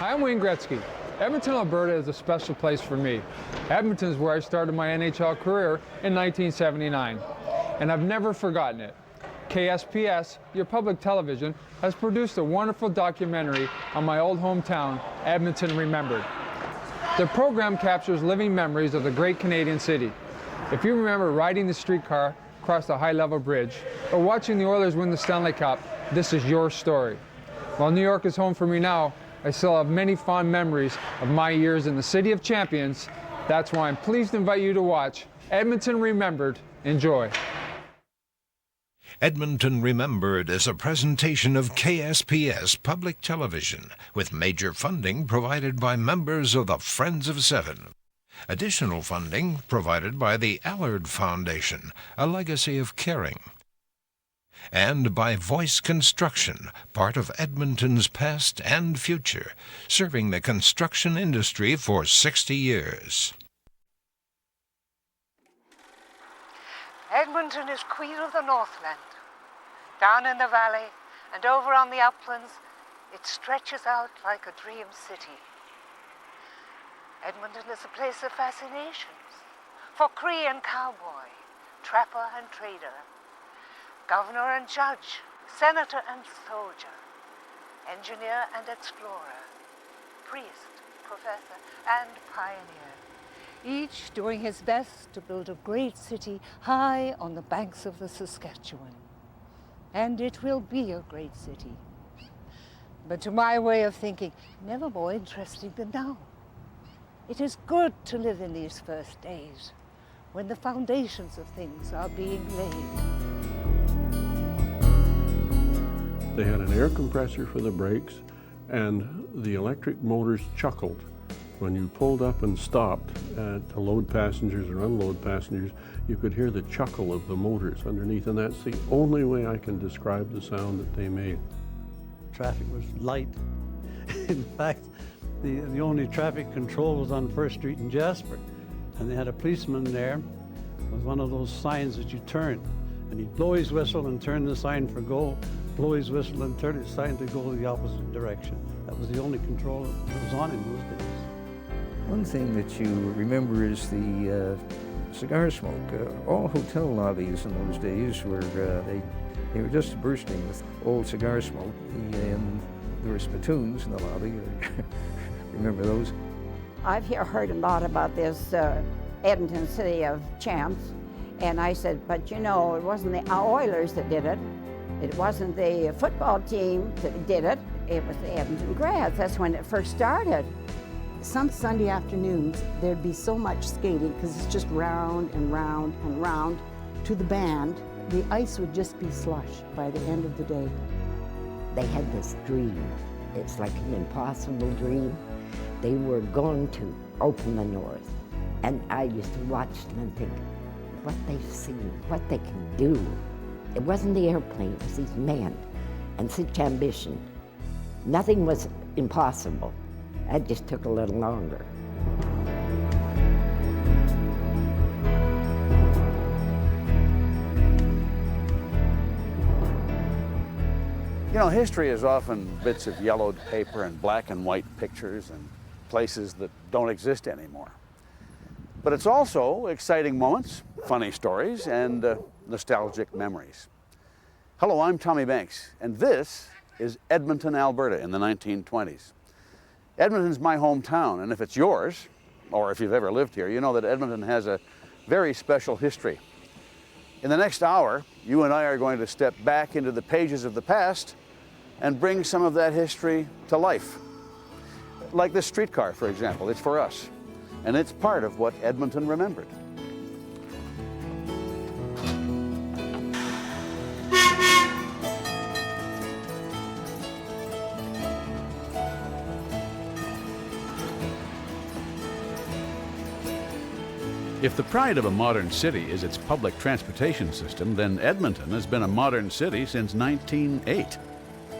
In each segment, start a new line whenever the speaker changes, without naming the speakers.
Hi, I'm Wayne Gretzky. Edmonton, Alberta is a special place for me. Edmonton is where I started my NHL career in 1979, and I've never forgotten it. KSPS, your public television, has produced a wonderful documentary on my old hometown, Edmonton Remembered. The program captures living memories of the great Canadian city. If you remember riding the streetcar across the high-level bridge or watching the Oilers win the Stanley Cup, this is your story. While New York is home for me now, I still have many fond memories of my years in the City of Champions. That's why I'm pleased to invite you to watch Edmonton Remembered. Enjoy.
Edmonton Remembered is a presentation of KSPS Public Television with major funding provided by members of the Friends of Seven. Additional funding provided by the Allard Foundation, a legacy of caring. And by Voice Construction, part of Edmonton's past and future, serving the construction industry for 60 years.
Edmonton is queen of the Northland. Down in the valley and over on the uplands, it stretches out like a dream city. Edmonton is a place of fascinations for Cree and cowboy, trapper and trader, governor and judge, senator and soldier, engineer and explorer, priest, professor, and pioneer, each doing his best to build a great city high on the banks of the Saskatchewan. And it will be a great city. But to my way of thinking, never more interesting than now. It is good to live in these first days, when the foundations of things are being laid.
They had an air compressor for the brakes, and the electric motors chuckled. When you pulled up and stopped to load passengers or unload passengers, you could hear the chuckle of the motors underneath, and that's the only way I can describe the sound that they made.
Traffic was light. In fact, the only traffic control was on 1st Street in Jasper, and they had a policeman there with one of those signs that you turn, and he'd blow his whistle and turn the sign for go, blow his whistle and turn his sign to go the opposite direction. That was the only control that was on in those days.
One thing that you remember is the cigar smoke. All hotel lobbies in those days were, they were just bursting with old cigar smoke. There were spittoons in the lobby. Remember those?
I've heard a lot about this Edmonton City of Champs, and I said, but you know, it wasn't the Oilers that did it. It wasn't the football team that did it. It was the Edmonton Grads. That's when it first started.
Some Sunday afternoons, there'd be so much skating because it's just round and round and round to the band. The ice would just be slush by the end of the day.
They had this dream. It's like an impossible dream. They were going to open the north. And I used to watch them and think, what they've seen, what they can do. It wasn't the airplane, it was these men and such ambition. Nothing was impossible. That just took a little longer.
You know, history is often bits of yellowed paper and black and white pictures and places that don't exist anymore. But it's also exciting moments, funny stories, and nostalgic memories. Hello, I'm Tommy Banks, and this is Edmonton, Alberta in the 1920s. Edmonton's my hometown, and if it's yours, or if you've ever lived here, you know that Edmonton has a very special history. In the next hour, you and I are going to step back into the pages of the past and bring some of that history to life. Like this streetcar, for example, it's for us, and it's part of what Edmonton remembered.
If the pride of a modern city is its public transportation system, then Edmonton has been a modern city since 1908.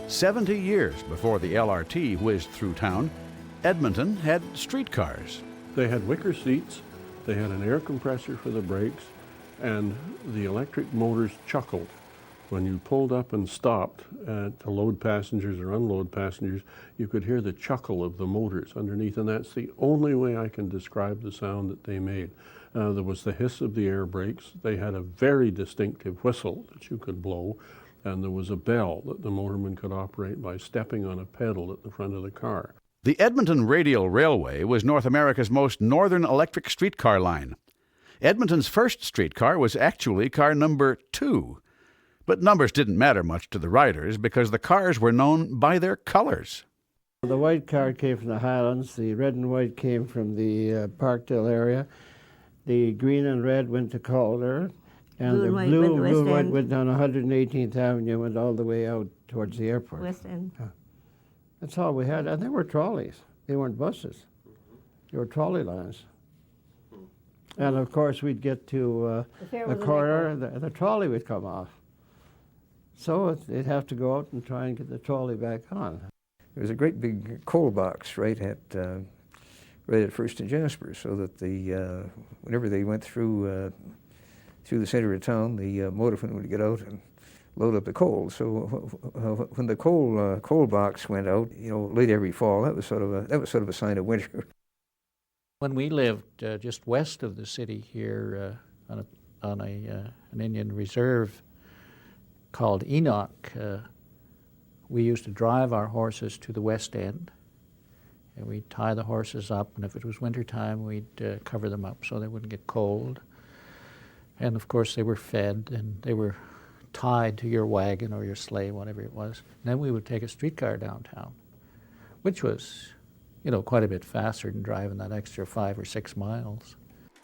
70 years before the LRT whizzed through town, Edmonton had streetcars.
They had wicker seats, they had an air compressor for the brakes, and the electric motors chuckled. When you pulled up and stopped to load passengers or unload passengers, you could hear the chuckle of the motors underneath, and that's the only way I can describe the sound that they made. There was the hiss of the air brakes. They had a very distinctive whistle that you could blow, and there was a bell that the motorman could operate by stepping on a pedal at the front of the car.
The Edmonton Radial Railway was North America's most northern electric streetcar line. Edmonton's first streetcar was actually car number 2. But numbers didn't matter much to the riders because the cars were known by their colors.
The white car came from the Highlands, the red and white came from the Parkdale area, the green and red went to Calder, and the blue and white went down 118th Avenue, went all the way out towards the airport.
West End.
That's all we had, and they were trolleys. They weren't buses. They were trolley lines. And of course we'd get to the corner, the trolley would come off. So they'd have to go out and try and get the trolley back on.
There was a great big coal box right at First and Jasper, so that whenever they went through the center of town, the motorman would get out and load up the coal. So when the coal box went out, late every fall, that was sort of a sign of winter.
When we lived just west of the city here on an Indian reserve called Enoch, we used to drive our horses to the West End, and we'd tie the horses up, and if it was wintertime, we'd cover them up so they wouldn't get cold. And of course they were fed, and they were tied to your wagon or your sleigh, whatever it was. And then we would take a streetcar downtown, which was, quite a bit faster than driving that extra 5 or 6 miles.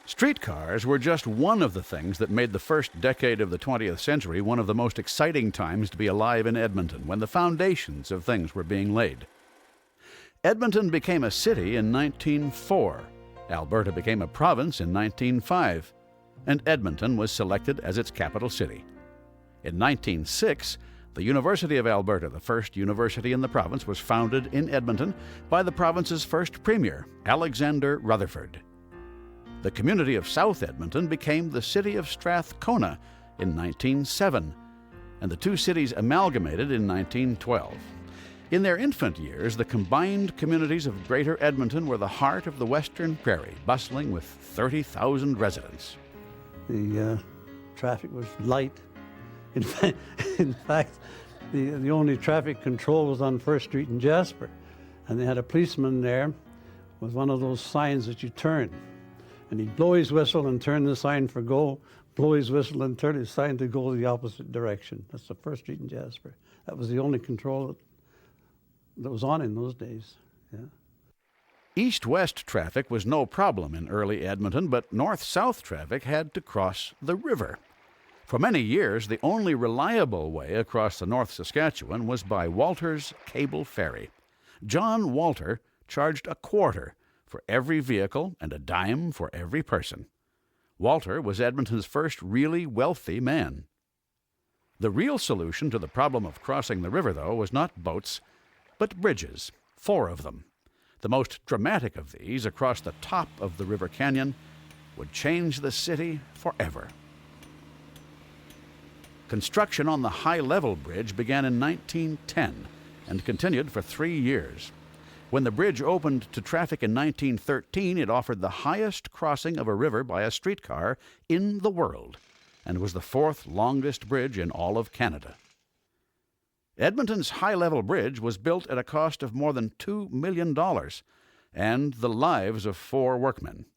Streetcars were just one of the things that made the first decade of the 20th century one of the most exciting times to be alive in Edmonton, when the foundations of things were being laid. Edmonton became a city in 1904, Alberta became a province in 1905, and Edmonton was selected as its capital city. In 1906, the University of Alberta, the first university in the province, was founded in Edmonton by the province's first premier, Alexander Rutherford. The community of South Edmonton became the city of Strathcona in 1907, and the two cities amalgamated in 1912. In their infant years, the combined communities of Greater Edmonton were the heart of the Western Prairie, bustling with 30,000 residents.
The traffic was light. In fact, the only traffic control was on First Street in Jasper, and they had a policeman there with one of those signs that you turn. And he'd blow his whistle and turn the sign for go, blow his whistle and turn his sign to go the opposite direction. That's the First Street in Jasper. That was the only control that was on in those days. Yeah.
East-west traffic was no problem in early Edmonton, but north-south traffic had to cross the river. For many years, the only reliable way across the North Saskatchewan was by Walter's Cable Ferry. John Walter charged a quarter for every vehicle and a dime for every person. Walter was Edmonton's first really wealthy man. The real solution to the problem of crossing the river, though, was not boats, but bridges, 4 of them. The most dramatic of these, across the top of the river canyon, would change the city forever. Construction on the high-level bridge began in 1910 and continued for 3 years. When the bridge opened to traffic in 1913, it offered the highest crossing of a river by a streetcar in the world and was the 4th longest bridge in all of Canada. Edmonton's high-level bridge was built at a cost of more than $2 million and the lives of 4 workmen.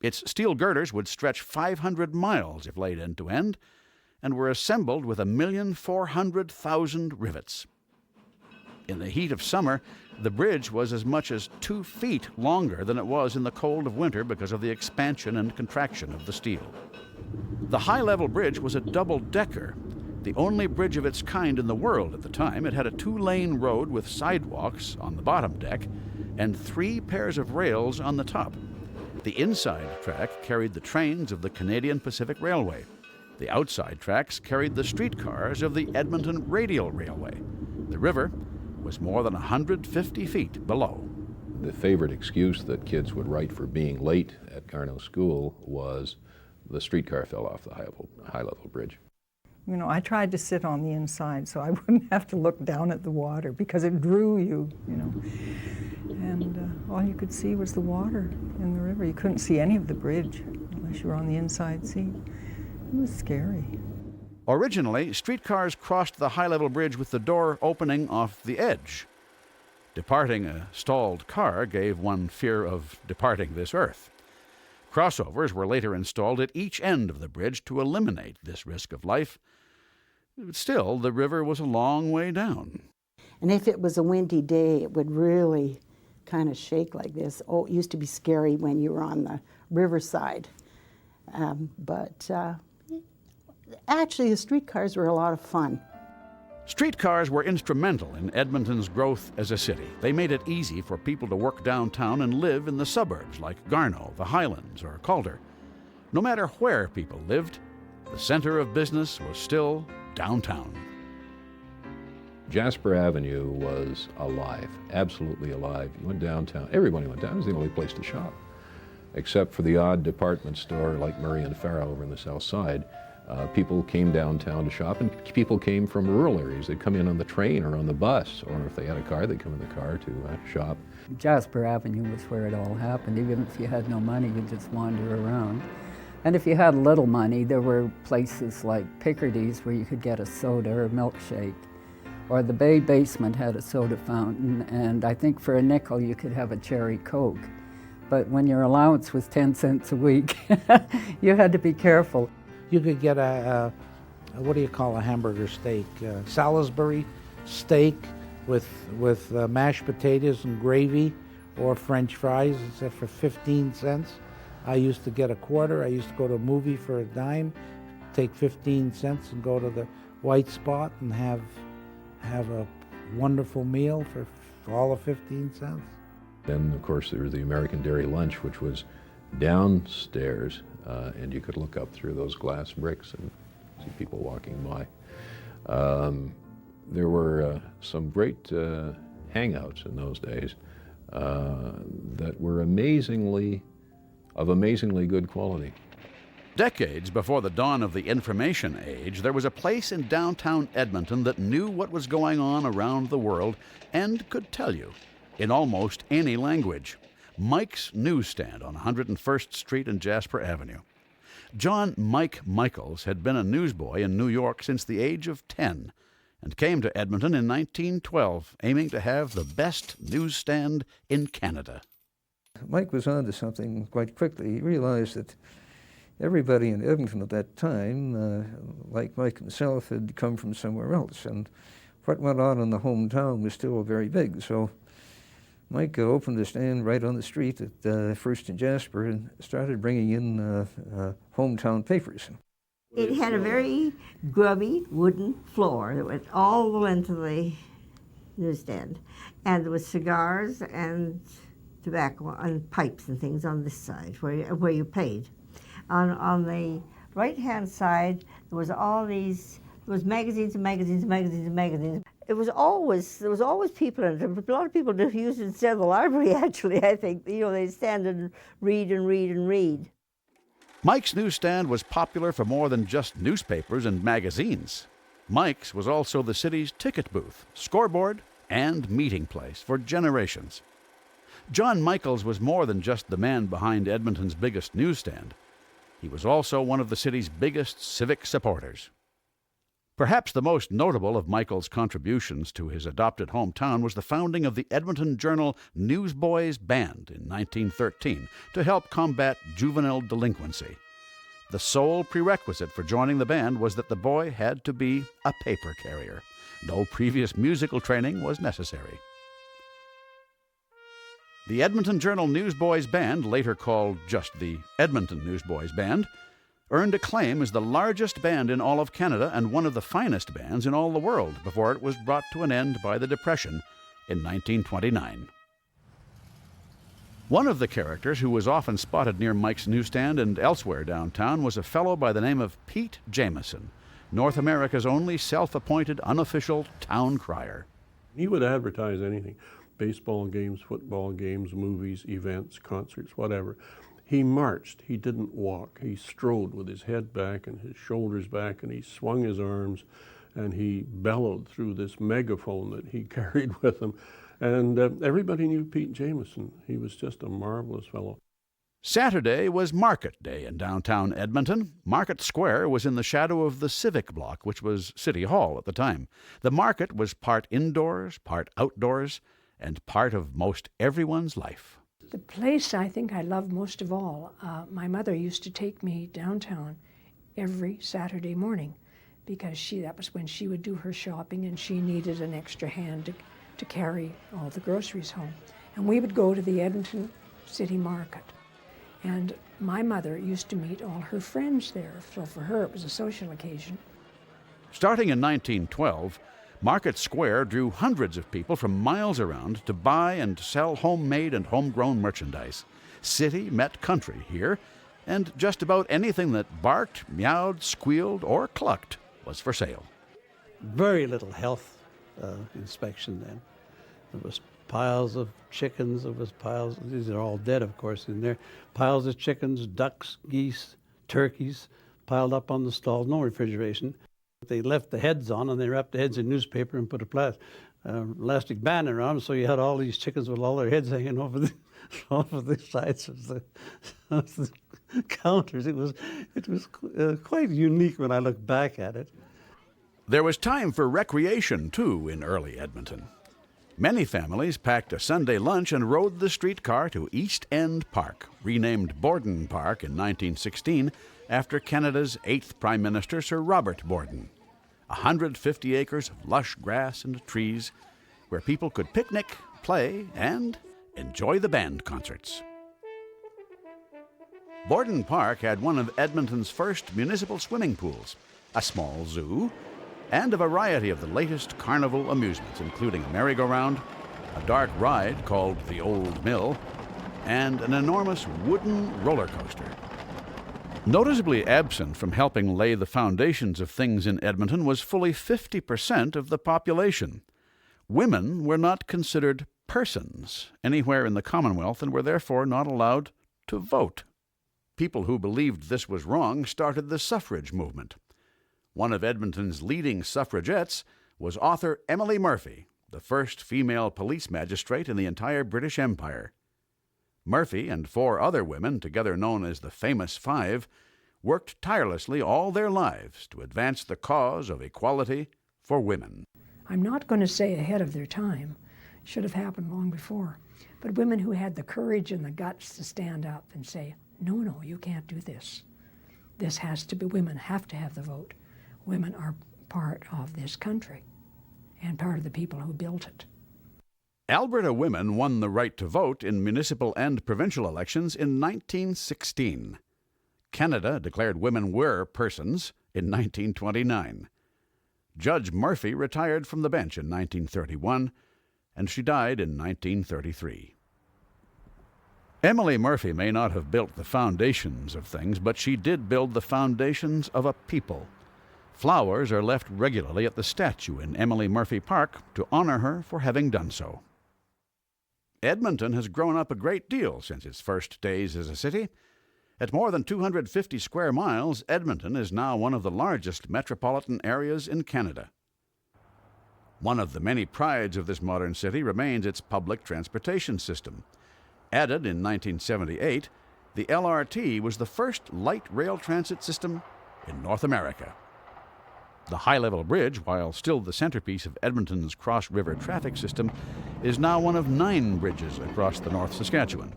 Its steel girders would stretch 500 miles if laid end to end and were assembled with 1,400,000 rivets. In the heat of summer, the bridge was as much as 2 feet longer than it was in the cold of winter because of the expansion and contraction of the steel. The high-level bridge was a double-decker, the only bridge of its kind in the world at the time. It had a 2-lane road with sidewalks on the bottom deck and 3 pairs of rails on the top. The inside track carried the trains of the Canadian Pacific Railway. The outside tracks carried the streetcars of the Edmonton Radial Railway. The river was more than 150 feet below.
The favorite excuse that kids would write for being late at Garneau School was the streetcar fell off the high-level bridge.
You know, I tried to sit on the inside so I wouldn't have to look down at the water because it drew you, you know. And all you could see was the water in the river. You couldn't see any of the bridge unless you were on the inside seat. It was scary.
Originally, streetcars crossed the high-level bridge with the door opening off the edge. Departing a stalled car gave one fear of departing this earth. Crossovers were later installed at each end of the bridge to eliminate this risk of life. Still, the river was a long way down.
And if it was a windy day, it would really kind of shake like this. Oh, it used to be scary when you were on the riverside. But actually, the streetcars were a lot of fun.
Streetcars were instrumental in Edmonton's growth as a city. They made it easy for people to work downtown and live in the suburbs like Garneau, the Highlands, or Calder. No matter where people lived, the center of business was still downtown.
Jasper Avenue was alive, absolutely alive. You went downtown, everybody went down. It was the only place to shop, except for the odd department store like Murray and Farrow over on the south side. People came downtown to shop, and people came from rural areas. They'd come in on the train or on the bus, or if they had a car, they'd come in the car to shop.
Jasper Avenue was where it all happened. Even if you had no money, you'd just wander around. And if you had little money, there were places like Picardy's where you could get a soda or a milkshake. Or the Bay Basement had a soda fountain, and I think for a nickel you could have a cherry Coke. But when your allowance was 10 cents a week, you had to be careful.
You could get a what do you call a hamburger steak? Salisbury steak with mashed potatoes and gravy, or French fries. It's for 15 cents. I used to get a quarter. I used to go to a movie for a dime, take 15 cents and go to the White Spot and have a wonderful meal for all of 15 cents.
Then, of course, there was the American Dairy Lunch, which was downstairs, and you could look up through those glass bricks and see people walking by. There were some great hangouts in those days that were of amazingly good quality.
Decades before the dawn of the information age, there was a place in downtown Edmonton that knew what was going on around the world and could tell you in almost any language. Mike's Newsstand on 101st Street and Jasper Avenue. John Mike Michaels had been a newsboy in New York since the age of 10 and came to Edmonton in 1912, aiming to have the best newsstand in Canada.
Mike was on to something quite quickly. He realized that everybody in Edmonton at that time, like Mike himself, had come from somewhere else, and what went on in the hometown was still very big. So Mike opened a stand right on the street at First and Jasper and started bringing in hometown papers.
It had a very grubby wooden floor that went all the length of the newsstand, and there was cigars and tobacco and pipes and things on this side where you paid. On the right-hand side, there was magazines and magazines and magazines and magazines. There was always people in it. A lot of people used it instead of the library, actually, I think. You know, they'd stand and read and read and read.
Mike's Newsstand was popular for more than just newspapers and magazines. Mike's was also the city's ticket booth, scoreboard, and meeting place for generations. John Michaels was more than just the man behind Edmonton's biggest newsstand. He was also one of the city's biggest civic supporters. Perhaps the most notable of Michael's contributions to his adopted hometown was the founding of the Edmonton Journal Newsboys Band in 1913 to help combat juvenile delinquency. The sole prerequisite for joining the band was that the boy had to be a paper carrier. No previous musical training was necessary. The Edmonton Journal Newsboys Band, later called just the Edmonton Newsboys Band, earned acclaim as the largest band in all of Canada and one of the finest bands in all the world before it was brought to an end by the Depression in 1929. One of the characters who was often spotted near Mike's Newsstand and elsewhere downtown was a fellow by the name of Pete Jameson, North America's only self-appointed unofficial town crier.
He would advertise anything. Baseball games, football games, movies, events, concerts, whatever. He marched, he didn't walk. He strode with his head back and his shoulders back, and he swung his arms, and he bellowed through this megaphone that he carried with him. And everybody knew Pete Jameson. He was just a marvelous fellow.
Saturday was Market Day in downtown Edmonton. Market Square was in the shadow of the Civic Block, which was City Hall at the time. The market was part indoors, part outdoors, and part of most everyone's life.
The place I think I loved most of all, my mother used to take me downtown every Saturday morning because that was when she would do her shopping and she needed an extra hand to carry all the groceries home. And we would go to the Edmonton City Market. And my mother used to meet all her friends there, so for her it was a social occasion.
Starting in 1912, Market Square drew hundreds of people from miles around to buy and sell homemade and homegrown merchandise. City met country here, and just about anything that barked, meowed, squealed, or clucked was for sale.
Very little health inspection then. There was piles of chickens, there was piles, these are all dead of course in there, piles of chickens, ducks, geese, turkeys, piled up on the stalls, no refrigeration. They left the heads on and they wrapped the heads in newspaper and put a elastic band around them, so you had all these chickens with all their heads hanging over the sides of the counters. It was quite unique when I look back at it.
There was time for recreation too in early Edmonton. Many families packed a Sunday lunch and rode the streetcar to East End Park, renamed Borden Park in 1916 after Canada's 8th Prime Minister, Sir Robert Borden. 150 acres of lush grass and trees where people could picnic, play, and enjoy the band concerts. Borden Park had one of Edmonton's first municipal swimming pools, a small zoo, and a variety of the latest carnival amusements, including a merry-go-round, a dark ride called the Old Mill, and an enormous wooden roller coaster. Noticeably absent from helping lay the foundations of things in Edmonton was fully 50% of the population. Women were not considered persons anywhere in the Commonwealth and were therefore not allowed to vote. People who believed this was wrong started the suffrage movement. One of Edmonton's leading suffragettes was author Emily Murphy, the first female police magistrate in the entire British Empire. Murphy and 4 other women, together known as the Famous Five, worked tirelessly all their lives to advance the cause of equality for women.
I'm not going to say ahead of their time. It should have happened long before. But women who had the courage and the guts to stand up and say, no, you can't do this. This has to be, women have to have the vote. Women are part of this country and part of the people who built it.
Alberta women won the right to vote in municipal and provincial elections in 1916. Canada declared women were persons in 1929. Judge Murphy retired from the bench in 1931, and she died in 1933. Emily Murphy may not have built the foundations of things, but she did build the foundations of a people. Flowers are left regularly at the statue in Emily Murphy Park to honor her for having done so. Edmonton has grown up a great deal since its first days as a city. At more than 250 square miles, Edmonton is now one of the largest metropolitan areas in Canada. One of the many prides of this modern city remains its public transportation system. Added in 1978, the LRT was the first light rail transit system in North America. The high-level bridge, while still the centerpiece of Edmonton's cross-river traffic system, is now one of 9 bridges across the North Saskatchewan.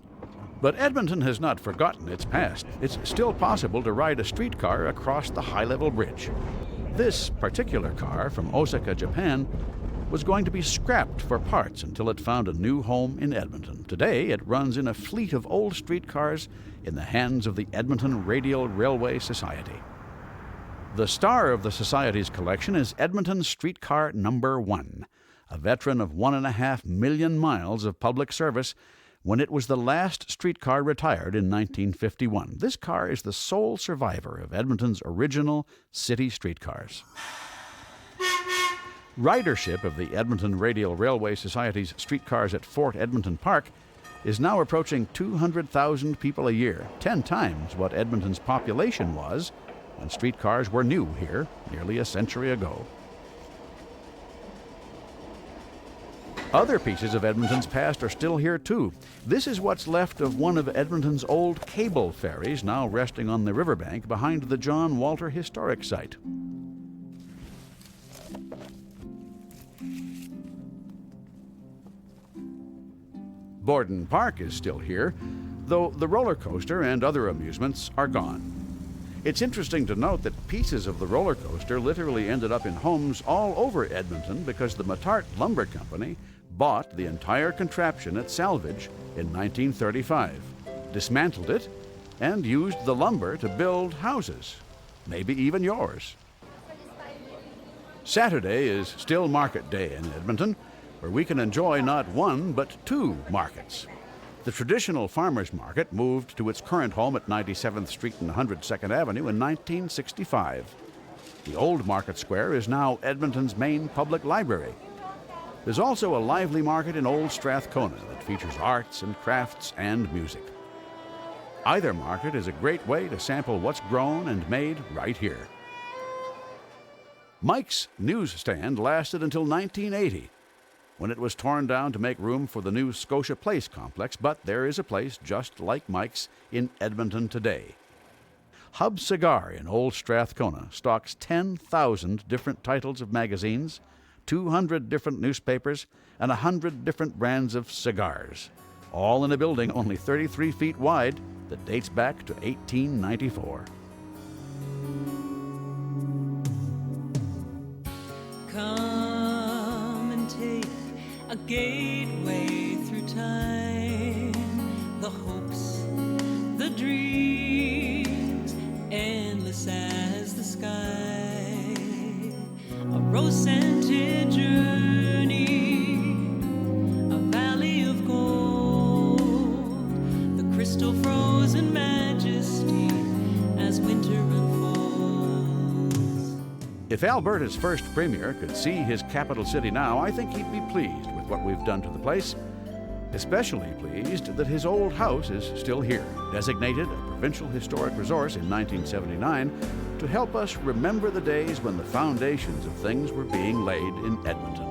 But Edmonton has not forgotten its past. It's still possible to ride a streetcar across the high-level bridge. This particular car from Osaka, Japan, was going to be scrapped for parts until it found a new home in Edmonton. Today, it runs in a fleet of old streetcars in the hands of the Edmonton Radial Railway Society. The star of the Society's collection is Edmonton Streetcar No. 1, a veteran of 1.5 million miles of public service when it was the last streetcar retired in 1951. This car is the sole survivor of Edmonton's original city streetcars. Ridership of the Edmonton Radial Railway Society's streetcars at Fort Edmonton Park is now approaching 200,000 people a year, 10 times what Edmonton's population was when streetcars were new here nearly a century ago. Other pieces of Edmonton's past are still here too. This is what's left of one of Edmonton's old cable ferries, now resting on the riverbank behind the John Walter Historic Site. Borden Park is still here, though the roller coaster and other amusements are gone. It's interesting to note that pieces of the roller coaster literally ended up in homes all over Edmonton because the Matart Lumber Company bought the entire contraption at salvage in 1935, dismantled it, and used the lumber to build houses, maybe even yours. Saturday is still market day in Edmonton, where we can enjoy not one but two markets. The traditional farmers market moved to its current home at 97th Street and 102nd Avenue in 1965. The old market square is now Edmonton's main public library. There's also a lively market in Old Strathcona that features arts and crafts and music. Either market is a great way to sample what's grown and made right here. Mike's newsstand lasted until 1980, when it was torn down to make room for the new Scotia Place complex, but there is a place just like Mike's in Edmonton today. Hub Cigar in Old Strathcona stocks 10,000 different titles of magazines, 200 different newspapers, and 100 different brands of cigars, all in a building only 33 feet wide that dates back to 1894.
Come and take a gateway through time, the hopes, the dreams, endless as the sky, a rose-scented journey, a valley of gold, the crystal frozen majesty as winter unfolds.
If Alberta's first premier could see his capital city now, I think he'd be pleased with what we've done to the place. Especially pleased that his old house is still here, designated a provincial historic resource in 1979 to help us remember the days when the foundations of things were being laid in Edmonton.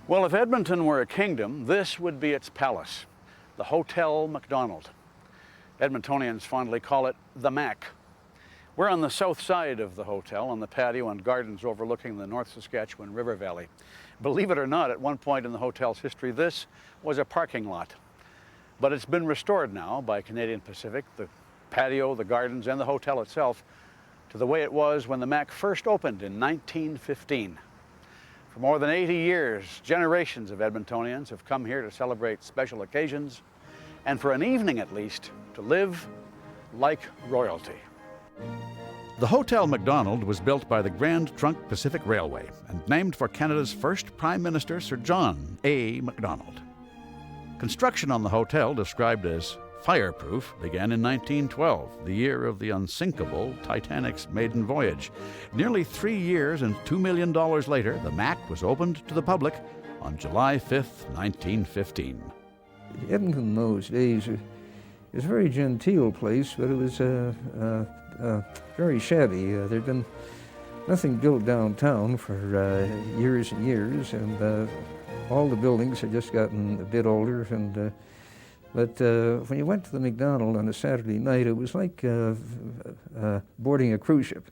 Well, if Edmonton were a kingdom, this would be its palace, the Hotel Macdonald. Edmontonians fondly call it the Mac. We're on the south side of the hotel, on the patio and gardens overlooking the North Saskatchewan River Valley. Believe it or not, at one point in the hotel's history, this was a parking lot. But it's been restored now by Canadian Pacific, the patio, the gardens, and the hotel itself, to the way it was when the Mac first opened in 1915. For more than 80 years, generations of Edmontonians have come here to celebrate special occasions, and for an evening at least, to live like royalty.
The Hotel Macdonald was built by the Grand Trunk Pacific Railway and named for Canada's first Prime Minister, Sir John A. Macdonald. Construction on the hotel, described as fireproof, began in 1912, the year of the unsinkable Titanic's maiden voyage. Nearly 3 years and $2 million later, the Mac was opened to the public on July 5th, 1915.
Edmonton in those days was a very genteel place, but it was very shabby. There'd been nothing built downtown for years and years, and all the buildings had just gotten a bit older. And but when you went to the Macdonald on a Saturday night, it was like boarding a cruise ship.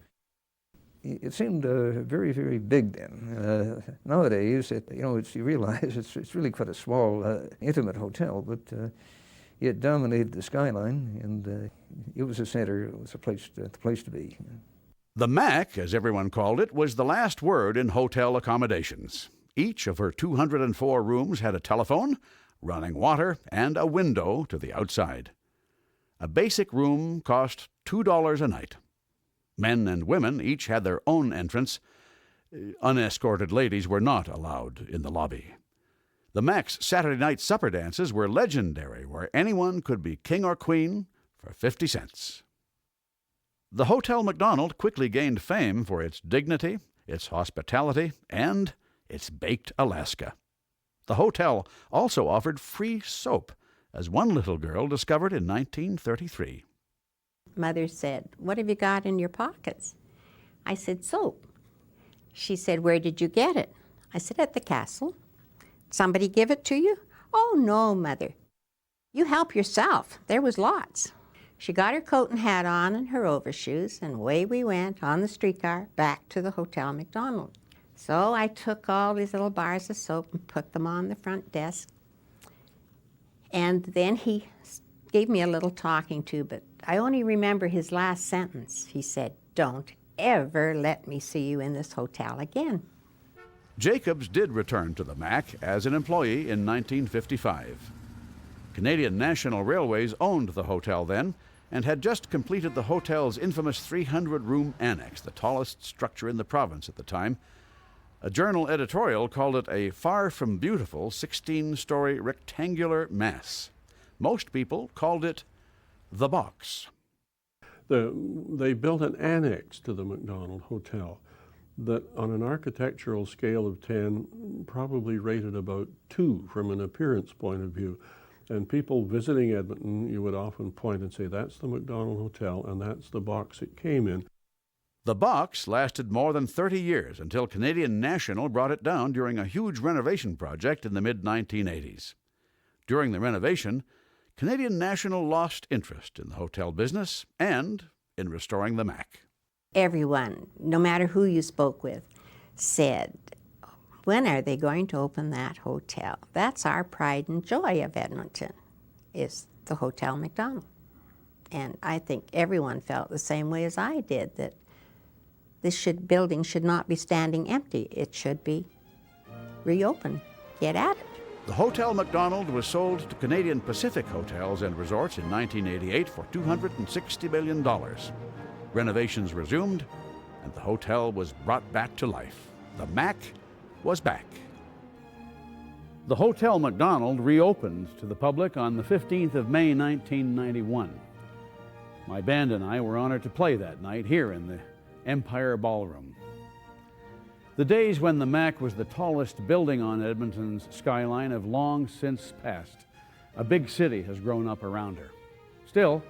It seemed very, very big then. Nowadays, you realize it's really quite a small, intimate hotel, but it dominated the skyline, and it was a center. It was the place to be.
The Mac, as everyone called it, was the last word in hotel accommodations. Each of her 204 rooms had a telephone, running water, and a window to the outside. A basic room cost $2 a night. Men and women each had their own entrance. Unescorted ladies were not allowed in the lobby. The Mac's Saturday night supper dances were legendary, where anyone could be king or queen for 50 cents. The Hotel Macdonald quickly gained fame for its dignity, its hospitality, and its baked Alaska. The hotel also offered free soap, as one little girl discovered in 1933.
Mother said, "What have you got in your pockets?" I said, "Soap." She said, "Where did you get it?" I said, "At the castle." "Somebody give it to you?" "Oh, no, Mother. You help yourself. There was lots." She got her coat and hat on and her overshoes, and away we went on the streetcar back to the Hotel Macdonald. So I took all these little bars of soap and put them on the front desk. And then he gave me a little talking to, but I only remember his last sentence. He said, "Don't ever let me see you in this hotel again."
Jacobs did return to the Mac as an employee in 1955. Canadian National Railways owned the hotel then and had just completed the hotel's infamous 300-room annex, the tallest structure in the province at the time. A journal editorial called it a far from beautiful 16-story rectangular mass. Most people called it the box.
They built an annex to the Macdonald Hotel that, on an architectural scale of 10, probably rated about 2 from an appearance point of view. And people visiting Edmonton, you would often point and say, "That's the Macdonald Hotel, and that's the box it came in."
The box lasted more than 30 years until Canadian National brought it down during a huge renovation project in the mid-1980s. During the renovation, Canadian National lost interest in the hotel business and in restoring the Mac.
Everyone, no matter who you spoke with, said, "When are they going to open that hotel? That's our pride and joy of Edmonton, is the Hotel Macdonald." And I think everyone felt the same way as I did, that this building should not be standing empty. It should be reopened. Get at it.
The Hotel Macdonald was sold to Canadian Pacific Hotels and Resorts in 1988 for $260 million. Renovations resumed, and the hotel was brought back to life. The Mac was back. The Hotel Macdonald reopened to the public on the 15th of May, 1991. My band and I were honored to play that night here in the Empire Ballroom. The days when the Mac was the tallest building on Edmonton's skyline have long since passed. A big city has grown up around her. Still,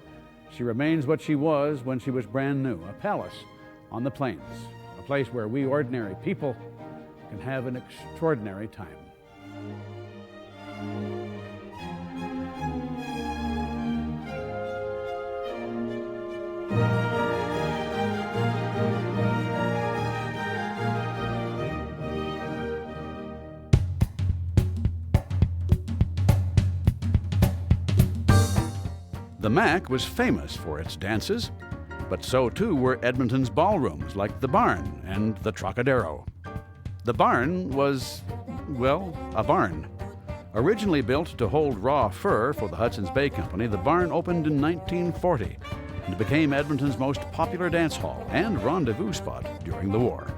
she remains what she was when she was brand new, a palace on the plains, a place where we ordinary people can have an extraordinary time. The Mac was famous for its dances, but so too were Edmonton's ballrooms like the Barn and the Trocadero. The Barn was, well, a barn. Originally built to hold raw fur for the Hudson's Bay Company, the Barn opened in 1940 and became Edmonton's most popular dance hall and rendezvous spot during the war.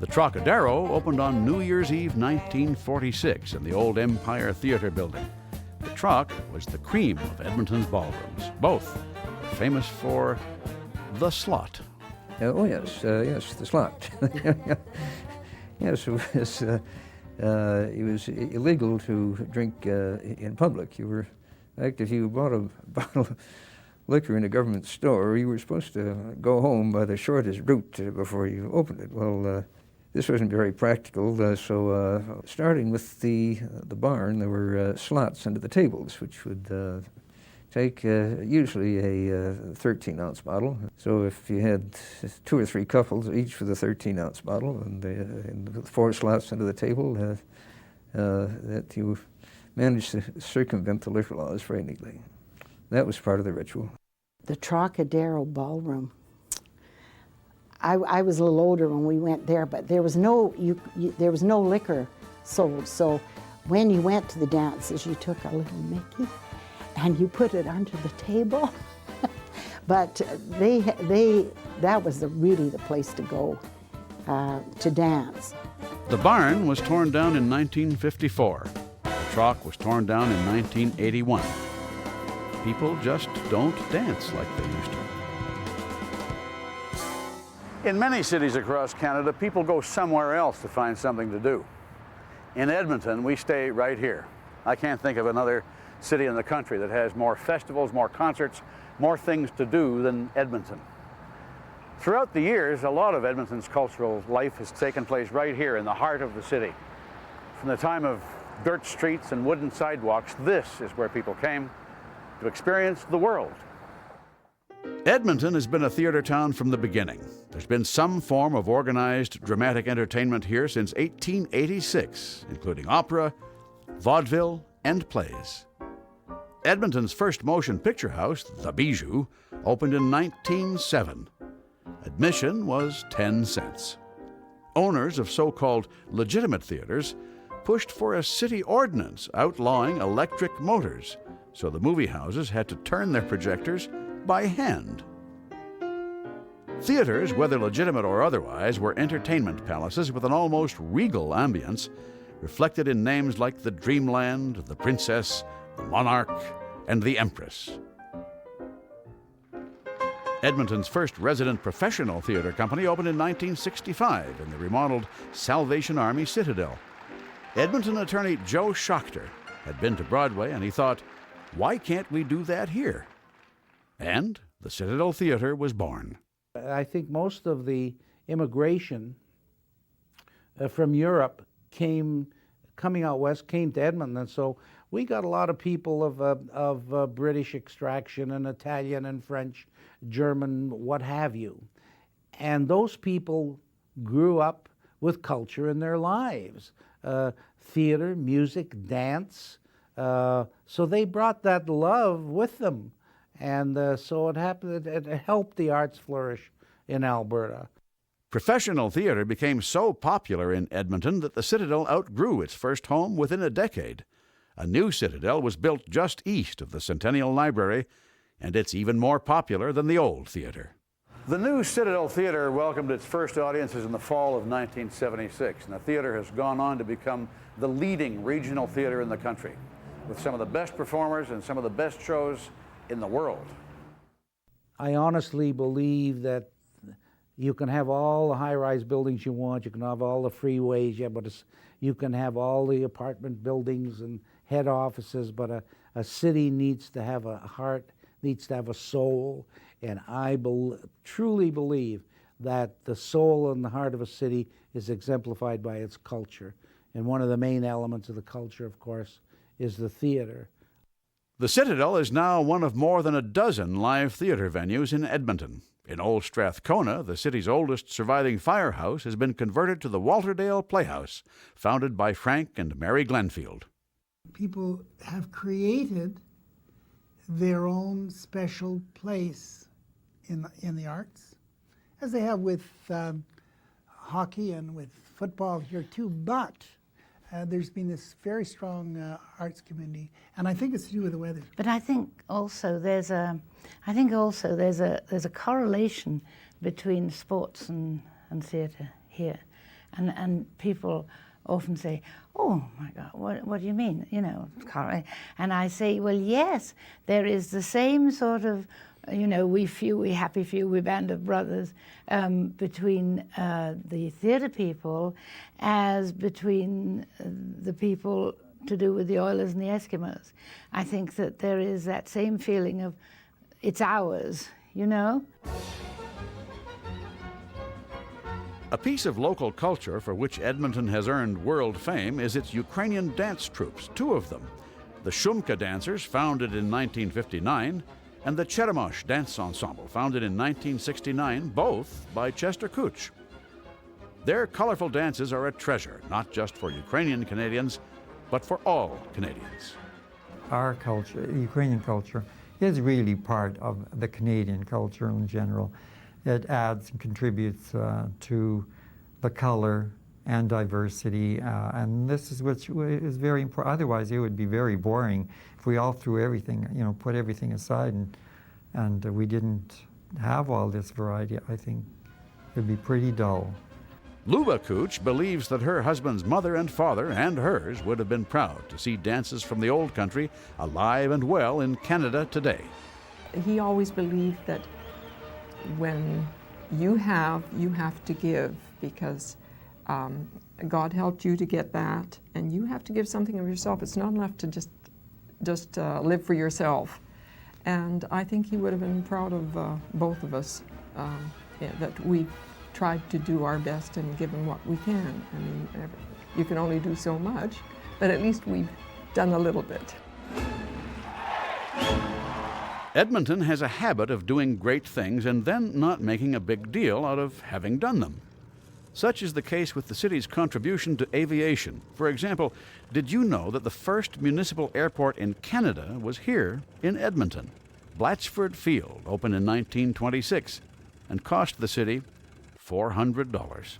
The Trocadero opened on New Year's Eve 1946 in the old Empire Theatre building. The Troc was the cream of Edmonton's ballrooms. Both were famous for the slot.
Oh, yes, the slot. Yes, it was illegal to drink in public. In fact, if you bought a bottle of liquor in a government store, you were supposed to go home by the shortest route before you opened it. Well, this wasn't very practical, so starting with the barn, there were slots under the tables, which would take usually a 13-ounce bottle. So if you had 2 or 3 couples, each with a 13-ounce bottle, and 4 slots under the table, that you managed to circumvent the liquor laws very neatly. That was part of the ritual.
The Trocadero Ballroom. I was a little older when we went there, but there was no liquor sold. So when you went to the dances, you took a little Mickey and you put it under the table. But that was really the place to go. to dance.
The barn was torn down in 1954. The Troc was torn down in 1981. People just don't dance like they used to.
In many cities across Canada, people go somewhere else to find something to do. In Edmonton, we stay right here. I can't think of another city in the country that has more festivals, more concerts, more things to do than Edmonton. Throughout the years, a lot of Edmonton's cultural life has taken place right here in the heart of the city. From the time of dirt streets and wooden sidewalks, this is where people came to experience the world.
Edmonton has been a theater town from the beginning. There's been some form of organized dramatic entertainment here since 1886, including opera, vaudeville, and plays. Edmonton's first motion picture house, the Bijou, opened in 1907. Admission was 10 cents. Owners of so-called legitimate theaters pushed for a city ordinance outlawing electric motors, so the movie houses had to turn their projectors by hand. Theaters, whether legitimate or otherwise, were entertainment palaces with an almost regal ambience, reflected in names like the Dreamland, the Princess, the Monarch, and the Empress. Edmonton's first resident professional theater company opened in 1965 in the remodeled Salvation Army Citadel. Edmonton attorney Joe Schachter had been to Broadway, and he thought, why can't we do that here? And the Citadel Theater was born.
I think most of the immigration from Europe coming out west, came to Edmonton, and so we got a lot of people of British extraction and Italian and French, German, what have you. And those people grew up with culture in their lives, theater, music, dance. So they brought that love with them. And so it happened. It helped the arts flourish in Alberta.
Professional theater became so popular in Edmonton that the Citadel outgrew its first home within a decade. A new Citadel was built just east of the Centennial Library, and it's even more popular than the old theater.
The new Citadel Theater welcomed its first audiences in the fall of 1976, and the theater has gone on to become the leading regional theater in the country, with some of the best performers and some of the best shows in the world.
I honestly believe that you can have all the high-rise buildings you want, you can have all the freeways, you can have all the apartment buildings and head offices, but a city needs to have a heart, needs to have a soul, and I truly believe that the soul and the heart of a city is exemplified by its culture. And one of the main elements of the culture, of course, is the theater.
The Citadel is now one of more than a dozen live theater venues in Edmonton. In Old Strathcona, the city's oldest surviving firehouse has been converted to the Walterdale Playhouse, founded by Frank and Mary Glenfield.
People have created their own special place in the arts, as they have with hockey and with football here too, but there's been this very strong arts community, and I think it's to do with the weather.
But I think also there's a correlation between sports and theatre here, and people often say, "Oh my God, what do you mean? You know, and I say, well, yes, there is the same sort of, you know, we happy few, we band of brothers between the theatre people as between the people to do with the Oilers and the Eskimos. I think that there is that same feeling of it's ours, you know?
A piece of local culture for which Edmonton has earned world fame is its Ukrainian dance troupes, two of them. The Shumka Dancers, founded in 1959, and the Cheremosh Dance Ensemble, founded in 1969, both by Chester Couch. Their colorful dances are a treasure, not just for Ukrainian Canadians, but for all Canadians.
Our culture, Ukrainian culture, is really part of the Canadian culture in general. It adds and contributes to the color and diversity, and this is which is very important. Otherwise, it would be very boring if we all threw everything, you know, put everything aside, and we didn't have all this variety. I think it would be pretty dull.
Luba Cooch believes that her husband's mother and father and hers would have been proud to see dances from the old country alive and well in Canada today.
He always believed that when you have to give, because God helped you to get that, and you have to give something of yourself. It's not enough to just live for yourself. And I think he would have been proud of both of us, that we tried to do our best and given what we can. I mean, you can only do so much, but at least we've done a little bit.
Edmonton has a habit of doing great things and then not making a big deal out of having done them. Such is the case with the city's contribution to aviation. For example, did you know that the first municipal airport in Canada was here in Edmonton? Blatchford Field opened in 1926 and cost the city $400.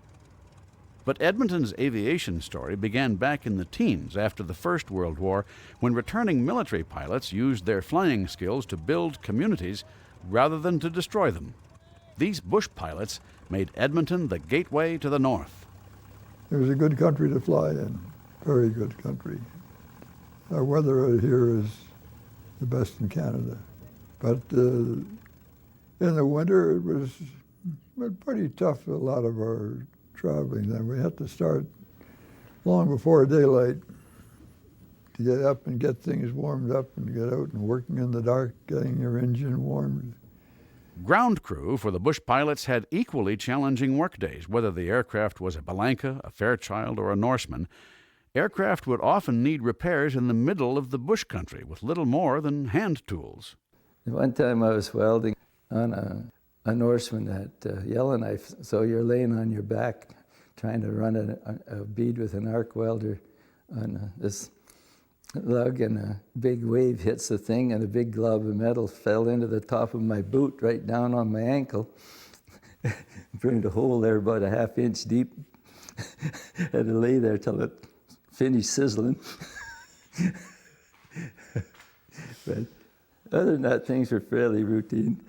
But Edmonton's aviation story began back in the teens after the First World War, when returning military pilots used their flying skills to build communities rather than to destroy them. These bush pilots made Edmonton the gateway to the north.
It was a good country to fly in, very good country. Our weather here is the best in Canada. But in the winter, it was pretty tough, a lot of our traveling then. We had to start long before daylight to get up and get things warmed up and get out and working in the dark, getting your engine warmed.
Ground crew for the bush pilots had equally challenging workdays, whether the aircraft was a Belanca, a Fairchild, or a Norseman. Aircraft would often need repairs in the middle of the bush country with little more than hand tools.
One time I was welding on a Norseman at Yellowknife, so you're laying on your back trying to run a bead with an arc welder on this lug, and a big wave hits the thing, and a big glob of metal fell into the top of my boot right down on my ankle. Burned a hole there about a half-inch deep. Had to lay there till it finished sizzling. But other than that, things were fairly routine.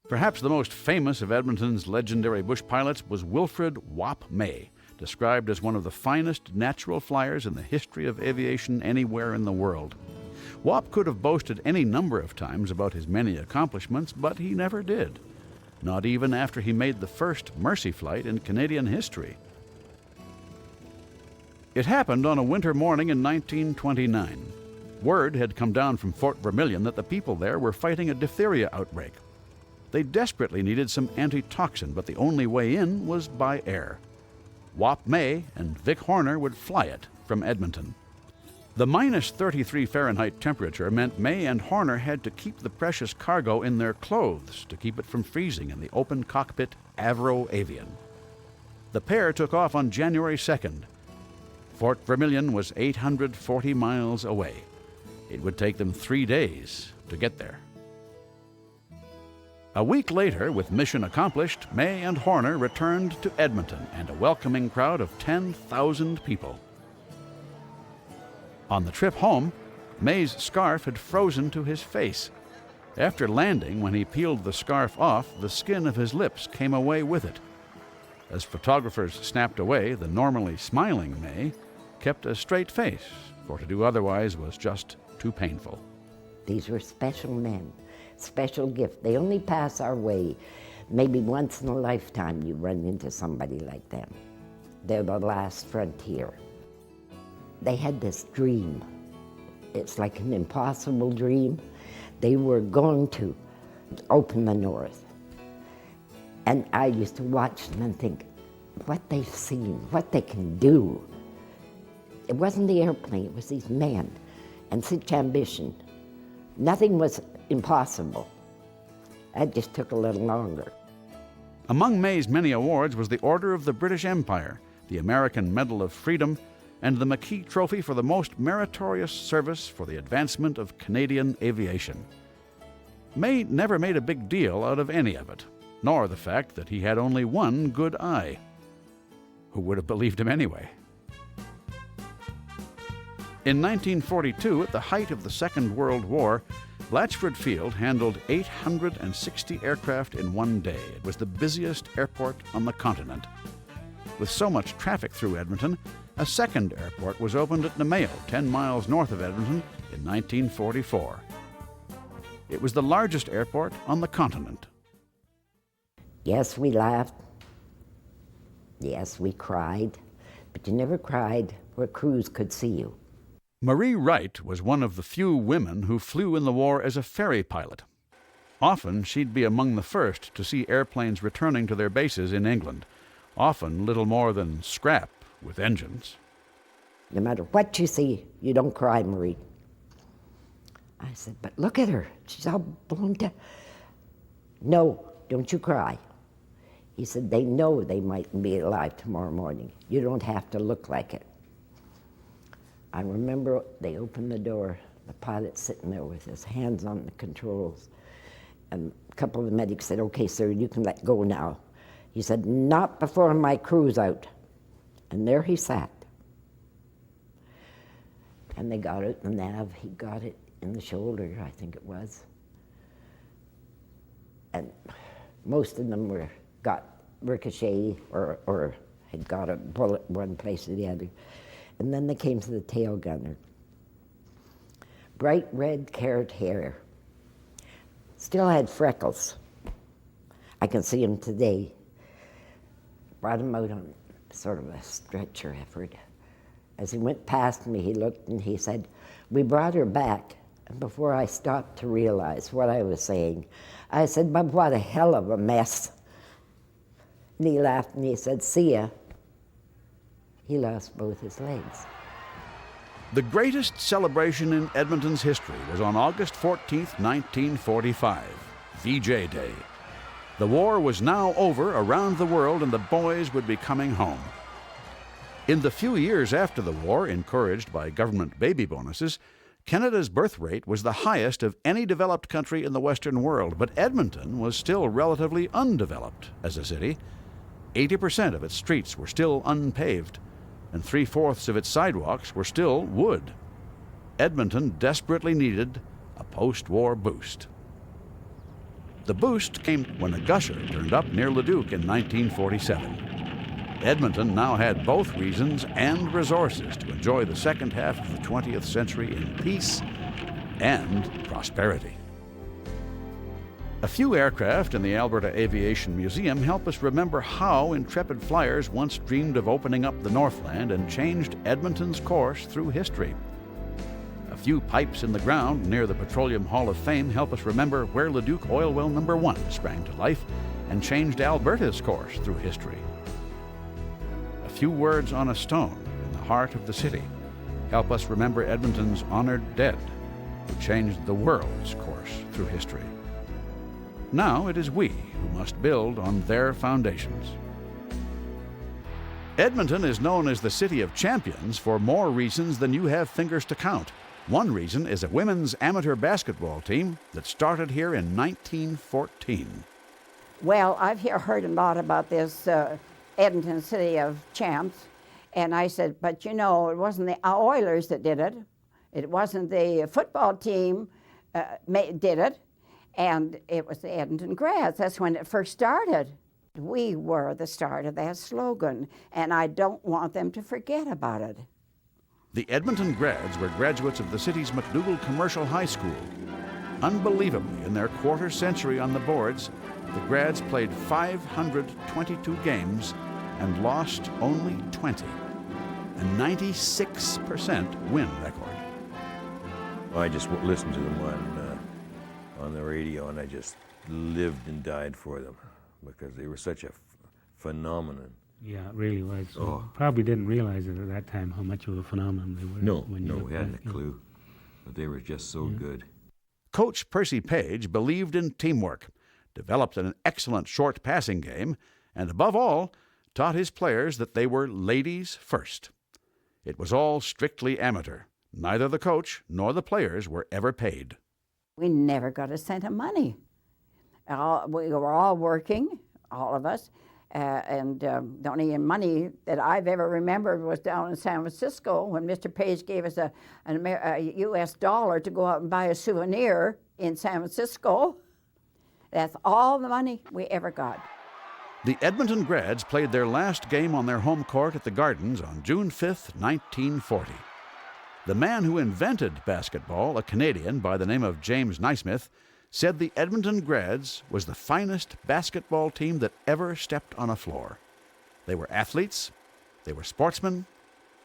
Perhaps the most famous of Edmonton's legendary bush pilots was Wilfred "Wop" May, described as one of the finest natural flyers in the history of aviation anywhere in the world. Wop could have boasted any number of times about his many accomplishments, but he never did, not even after he made the first Mercy flight in Canadian history. It happened on a winter morning in 1929. Word had come down from Fort Vermilion that the people there were fighting a diphtheria outbreak. They desperately needed some antitoxin, but the only way in was by air. Wop May and Vic Horner would fly it from Edmonton. The minus 33 Fahrenheit temperature meant May and Horner had to keep the precious cargo in their clothes to keep it from freezing in the open cockpit Avro Avian. The pair took off on January 2nd. Fort Vermilion was 840 miles away. It would take them 3 days to get there. A week later, with mission accomplished, May and Horner returned to Edmonton and a welcoming crowd of 10,000 people. On the trip home, May's scarf had frozen to his face. After landing, when he peeled the scarf off, the skin of his lips came away with it. As photographers snapped away, the normally smiling May kept a straight face, for to do otherwise was just too painful.
These were special men, special gift. They only pass our way. Maybe once in a lifetime you run into somebody like them. They're the last frontier. They had this dream. It's like an impossible dream. They were going to open the north. And I used to watch them and think, what they've seen, what they can do. It wasn't the airplane, it was these men and such ambition. Nothing was impossible. That just took a little longer.
Among May's many awards was the Order of the British Empire, the American Medal of Freedom, and the McKee Trophy for the most meritorious service for the advancement of Canadian aviation. May never made a big deal out of any of it, nor the fact that he had only one good eye. Who would have believed him anyway? In 1942, at the height of the Second World War, Blatchford Field handled 860 aircraft in one day. It was the busiest airport on the continent. With so much traffic through Edmonton, a second airport was opened at Namao, 10 miles north of Edmonton, in 1944. It was the largest airport on the continent.
Yes, we laughed. Yes, we cried. But you never cried where crews could see you.
Marie Wright was one of the few women who flew in the war as a ferry pilot. Often she'd be among the first to see airplanes returning to their bases in England, often little more than scrap with engines.
No matter what you see, you don't cry, Marie. I said, but look at her. She's all blown to... No, don't you cry. He said, they know they mightn't be alive tomorrow morning. You don't have to look like it. I remember they opened the door, the pilot sitting there with his hands on the controls, and a couple of the medics said, okay, sir, you can let go now. He said, not before my crew's out. And there he sat. And they got it, the nav, he got it in the shoulder, I think it was. And most of them got ricochet or had got a bullet one place or the other. And then they came to the tail gunner. Bright red carrot hair. Still had freckles. I can see him today. Brought him out on sort of a stretcher effort. As he went past me, he looked and he said, we brought her back. And before I stopped to realize what I was saying, I said, but what a hell of a mess. And he laughed and he said, see ya. He lost both his legs.
The greatest celebration in Edmonton's history was on August 14th, 1945, VJ Day. The war was now over around the world and the boys would be coming home. In the few years after the war, encouraged by government baby bonuses, Canada's birth rate was the highest of any developed country in the Western world, but Edmonton was still relatively undeveloped as a city. 80% of its streets were still unpaved, and 3/4 of its sidewalks were still wood. Edmonton desperately needed a post-war boost. The boost came when a gusher turned up near Leduc in 1947. Edmonton now had both reasons and resources to enjoy the second half of the 20th century in peace and prosperity. A few aircraft in the Alberta Aviation Museum help us remember how intrepid flyers once dreamed of opening up the Northland and changed Edmonton's course through history. A few pipes in the ground near the Petroleum Hall of Fame help us remember where Leduc Oil Well No. 1 sprang to life and changed Alberta's course through history. A few words on a stone in the heart of the city help us remember Edmonton's honored dead, who changed the world's course through history. Now it is we who must build on their foundations. Edmonton is known as the City of Champions for more reasons than you have fingers to count. One reason is a women's amateur basketball team that started here in 1914.
Well, I've heard a lot about this Edmonton City of Champs, and I said, but you know, it wasn't the Oilers that did it. It wasn't the football team did it, and it was the Edmonton Grads. That's when it first started. We were the start of that slogan, and I don't want them to forget about it.
The Edmonton Grads were graduates of the city's MacDougall Commercial High School. Unbelievably, in their quarter century on the boards, the Grads played 522 games and lost only 20, a 96% win record.
I just listened to them on the radio, and I just lived and died for them because they were such a phenomenon.
Yeah, it really was.
Oh.
Probably didn't realize it at that time how much of a phenomenon they were.
No,
when you
we hadn't a clue, but they were just so good.
Coach Percy Page believed in teamwork, developed an excellent short passing game, and above all, taught his players that they were ladies first. It was all strictly amateur. Neither the coach nor the players were ever paid.
We never got a cent of money. We were all working, all of us, and the only money that I've ever remembered was down in San Francisco when Mr. Page gave us a U.S. dollar to go out and buy a souvenir in San Francisco. That's all the money we ever got.
The Edmonton Grads played their last game on their home court at the Gardens on June 5, 1940. The man who invented basketball, a Canadian by the name of James Naismith, said the Edmonton Grads was the finest basketball team that ever stepped on a floor. They were athletes, they were sportsmen,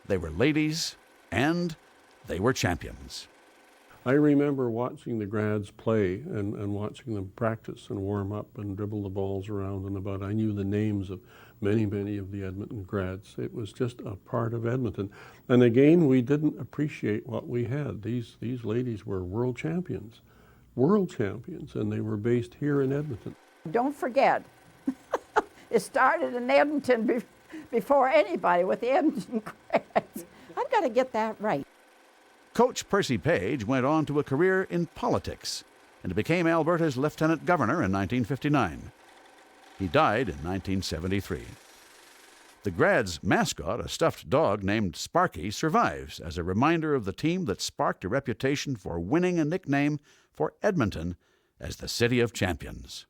they were ladies, and they were champions.
I remember watching the Grads play and watching them practice and warm up and dribble the balls around and about. I knew the names of many of the Edmonton Grads. It was just a part of Edmonton. And again, we didn't appreciate what we had. These ladies were world champions, and they were based here in Edmonton.
Don't forget, it started in Edmonton before anybody with the Edmonton Grads. I've got to get that right.
Coach Percy Page went on to a career in politics and became Alberta's lieutenant governor in 1959. He died in 1973. The Grads' mascot, a stuffed dog named Sparky, survives as a reminder of the team that sparked a reputation for winning a nickname for Edmonton as the City of Champions.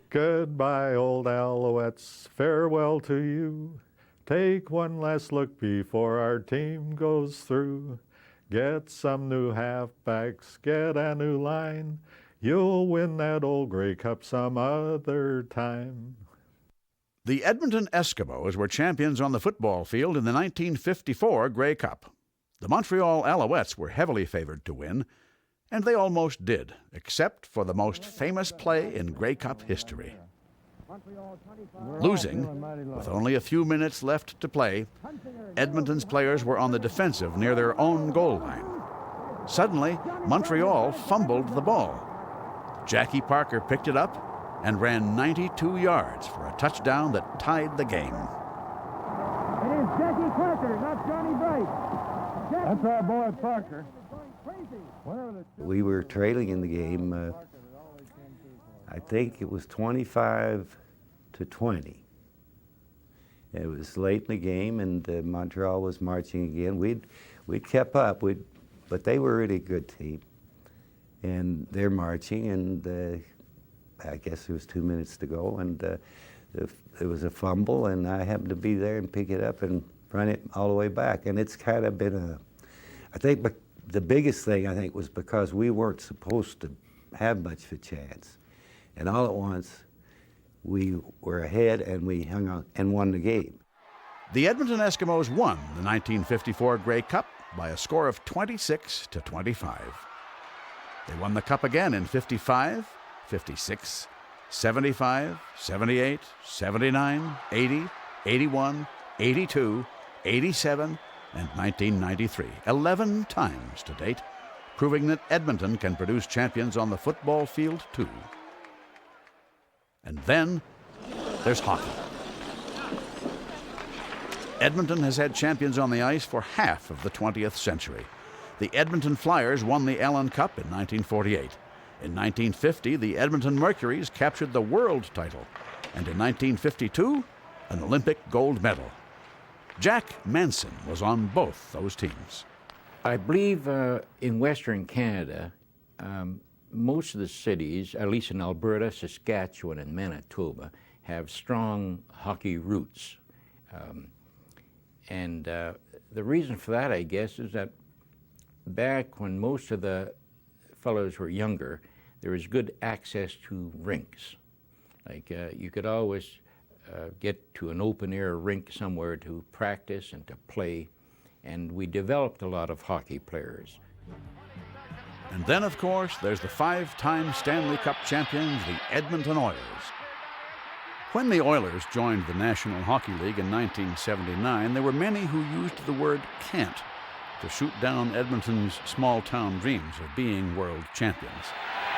Goodbye, old Alouettes, farewell to you. Take one last look before our team goes through. Get some new halfbacks, get a new line. You'll win that old Grey Cup some other time.
The Edmonton Eskimos were champions on the football field in the 1954 Grey Cup. The Montreal Alouettes were heavily favored to win, and they almost did, except for the most famous play in Grey Cup history. Losing, with only a few minutes left to play, Edmonton's players were on the defensive near their own goal line. Suddenly, Montreal fumbled the ball. Jackie Parker picked it up and ran 92 yards for a touchdown that tied the game.
It is Jackie Parker, not Johnny Bright. That's our boy Parker.
We were trailing in the game. I think it was 25-20. It was late in the game, and Montreal was marching again. We'd kept up, but they were a really good team. And they're marching, and I guess there was 2 minutes to go, and it was a fumble, and I happened to be there and pick it up and run it all the way back. And it's kind of been I think the biggest thing, I think, was because we weren't supposed to have much of a chance. And all at once, we were ahead, and we hung on and won the game.
The Edmonton Eskimos won the 1954 Grey Cup by a score of 26-25. They won the cup again in 55, 56, 75, 78, 79, 80, 81, 82, 87, and 1993, 11 times to date, proving that Edmonton can produce champions on the football field too. And then there's hockey. Edmonton has had champions on the ice for half of the 20th century. The Edmonton Flyers won the Allen Cup in 1948. In 1950, the Edmonton Mercuries captured the world title, and in 1952, an Olympic gold medal. Jack Manson was on both those teams.
I believe in Western Canada, most of the cities, at least in Alberta, Saskatchewan, and Manitoba, have strong hockey roots. And the reason for that, I guess, is that back when most of the fellows were younger, there was good access to rinks. Like you could always get to an open-air rink somewhere to practice and to play, and we developed a lot of hockey players.
And then, of course, there's the 5-time Stanley Cup champions, the Edmonton Oilers. When the Oilers joined the National Hockey League in 1979, there were many who used the word can't to shoot down Edmonton's small-town dreams of being world champions.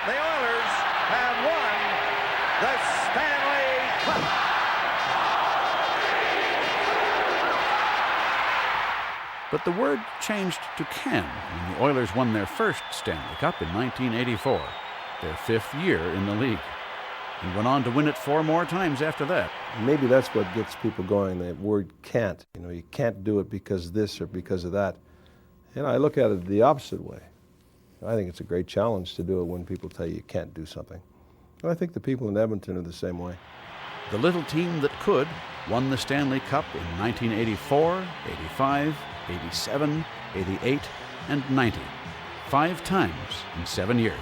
The Oilers have won the Stanley Cup.
But the word changed to can when the Oilers won their first Stanley Cup in 1984, their 5th year in the league, and went on to win it 4 more times after that.
Maybe that's what gets people going, the word can't. You know, you can't do it because this or because of that. And I look at it the opposite way. I think it's a great challenge to do it when people tell you you can't do something. And I think the people in Edmonton are the same way.
The little team that could won the Stanley Cup in 1984, 85, 87, 88, and 90, 5 times in 7 years.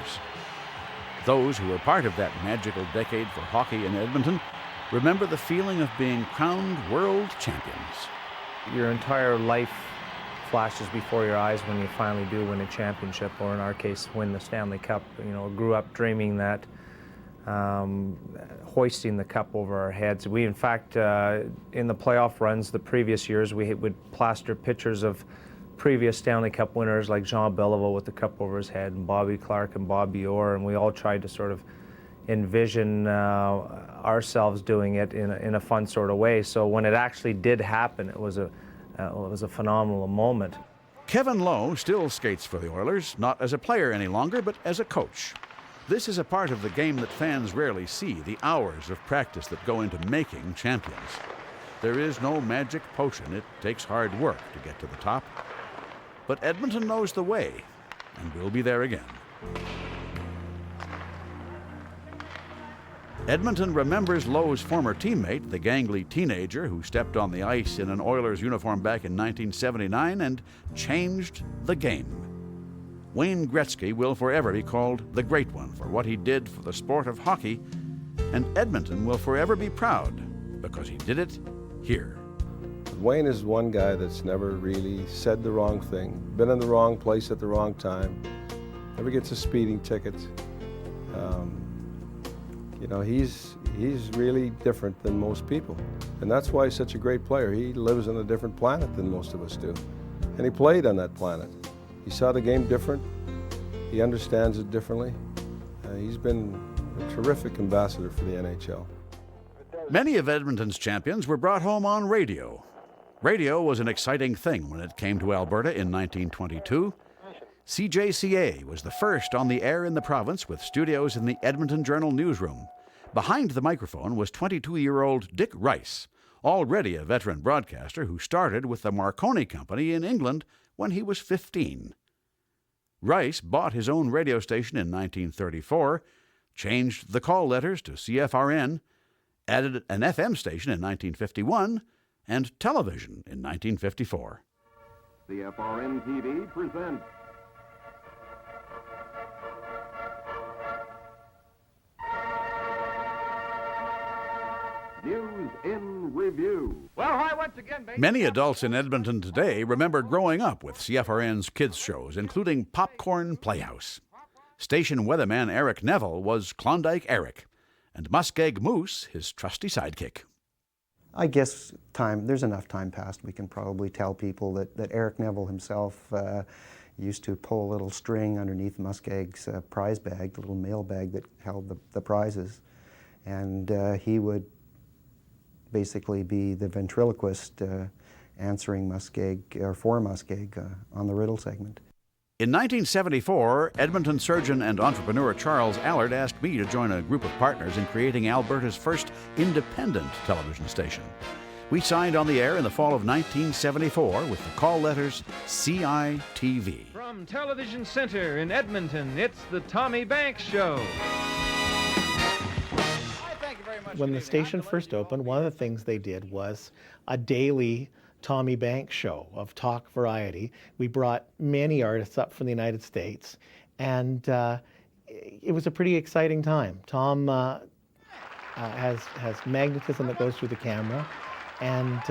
Those who were part of that magical decade for hockey in Edmonton remember the feeling of being crowned world champions.
Your entire life flashes before your eyes when you finally do win a championship, or in our case, win the Stanley Cup. You know, grew up dreaming that, hoisting the cup over our heads. We, in fact, in the playoff runs the previous years, we would plaster pictures of previous Stanley Cup winners like Jean Beliveau with the cup over his head, and Bobby Clark and Bobby Orr, and we all tried to sort of envision ourselves doing it in a fun sort of way. So when it actually did happen, it was a phenomenal moment.
Kevin Lowe still skates for the Oilers, not as a player any longer, but as a coach. This is a part of the game that fans rarely see, the hours of practice that go into making champions. There is no magic potion. It takes hard work to get to the top. But Edmonton knows the way, and will be there again. Edmonton remembers Lowe's former teammate, the gangly teenager who stepped on the ice in an Oilers uniform back in 1979 and changed the game. Wayne Gretzky will forever be called the Great One for what he did for the sport of hockey, and Edmonton will forever be proud because he did it here.
Wayne is one guy that's never really said the wrong thing, been in the wrong place at the wrong time, never gets a speeding ticket. You know, he's really different than most people, and that's why he's such a great player. He lives on a different planet than most of us do, and he played on that planet. He saw the game different. He understands it differently. He's been a terrific ambassador for the NHL.
Many of Edmonton's champions were brought home on radio. Radio was an exciting thing when it came to Alberta in 1922. CJCA was the first on the air in the province with studios in the Edmonton Journal newsroom. Behind the microphone was 22-year-old Dick Rice, already a veteran broadcaster who started with the Marconi Company in England when he was 15. Rice bought his own radio station in 1934, changed the call letters to CFRN, added an FM station in 1951, and television in 1954.
CFRN TV presents News in Review. Well, hi once again, baby.
Many adults in Edmonton today remember growing up with CFRN's kids shows, including Popcorn Playhouse. Station weatherman Eric Neville was Klondike Eric, and Muskeg Moose his trusty sidekick.
I guess there's enough time passed. We can probably tell people that Eric Neville himself used to pull a little string underneath Muskeg's prize bag, the little mail bag that held the prizes, and he would basically be the ventriloquist answering Muskeg, or for Muskeg, on the riddle segment.
In 1974, Edmonton surgeon and entrepreneur Charles Allard asked me to join a group of partners in creating Alberta's first independent television station. We signed on the air in the fall of 1974 with the call letters CITV.
From Television Center in Edmonton, it's the Tommy Banks Show.
When the station first opened, one of the things they did was a daily Tommy Banks show of talk variety. We brought many artists up from the United States, and it was a pretty exciting time. Tom has magnetism that goes through the camera, and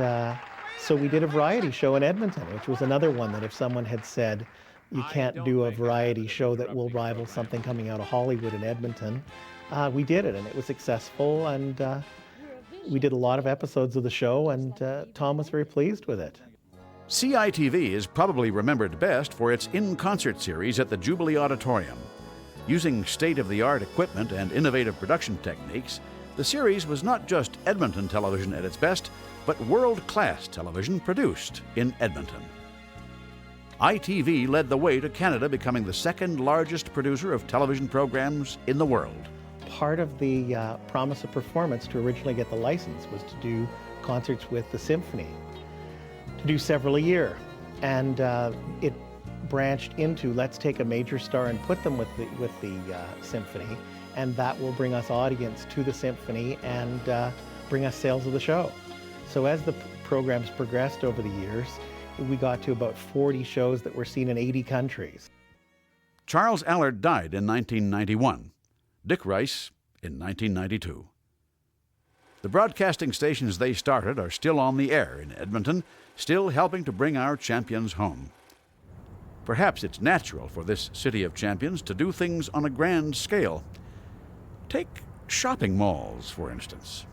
so we did a variety show in Edmonton, which was another one that if someone had said, you can't do a variety show that will rival something coming out of Hollywood in Edmonton, we did it, and it was successful, and we did a lot of episodes of the show, and Tom was very pleased with it.
CITV is probably remembered best for its in-concert series at the Jubilee Auditorium. Using state-of-the-art equipment and innovative production techniques, the series was not just Edmonton television at its best, but world-class television produced in Edmonton. ITV led the way to Canada becoming the second largest producer of television programs in the world.
Part of the promise of performance to originally get the license was to do concerts with the symphony, to do several a year. And it branched into, let's take a major star and put them with the symphony, and that will bring us audience to the symphony and bring us sales of the show. So as the programs progressed over the years, we got to about 40 shows that were seen in 80 countries.
Charles Allard died in 1991. Dick Rice in 1992. The broadcasting stations they started are still on the air in Edmonton, still helping to bring our champions home. Perhaps it's natural for this city of champions to do things on a grand scale. Take shopping malls, for instance.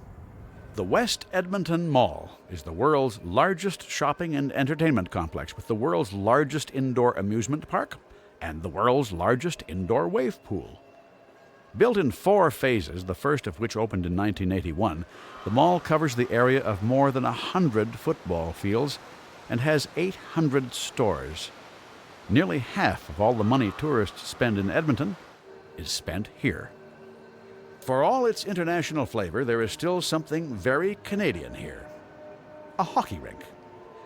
The West Edmonton Mall is the world's largest shopping and entertainment complex with the world's largest indoor amusement park and the world's largest indoor wave pool. Built in 4 phases, the first of which opened in 1981, the mall covers the area of more than 100 football fields and has 800 stores. Nearly half of all the money tourists spend in Edmonton is spent here. For all its international flavor, there is still something very Canadian here. A hockey rink.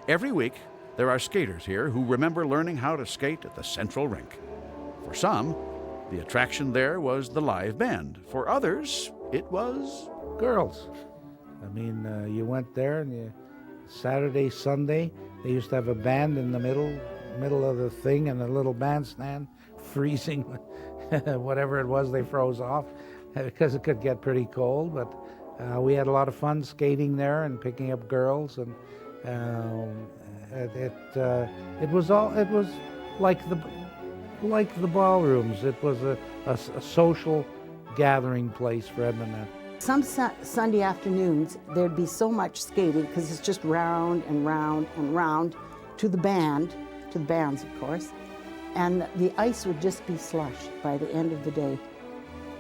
Every week, there are skaters here who remember learning how to skate at the central rink. For some, the attraction there was the live band. For others, it was
girls. I mean, you went there and Saturday, Sunday, they used to have a band in the middle of the thing and a little bandstand, freezing whatever it was they froze off because it could get pretty cold. But we had a lot of fun skating there and picking up girls, and it was like the ballrooms. It was a social gathering place for Edmonton.
Some Sunday afternoons, there'd be so much skating because it's just round and round and round to the bands, of course, and the ice would just be slush by the end of the day.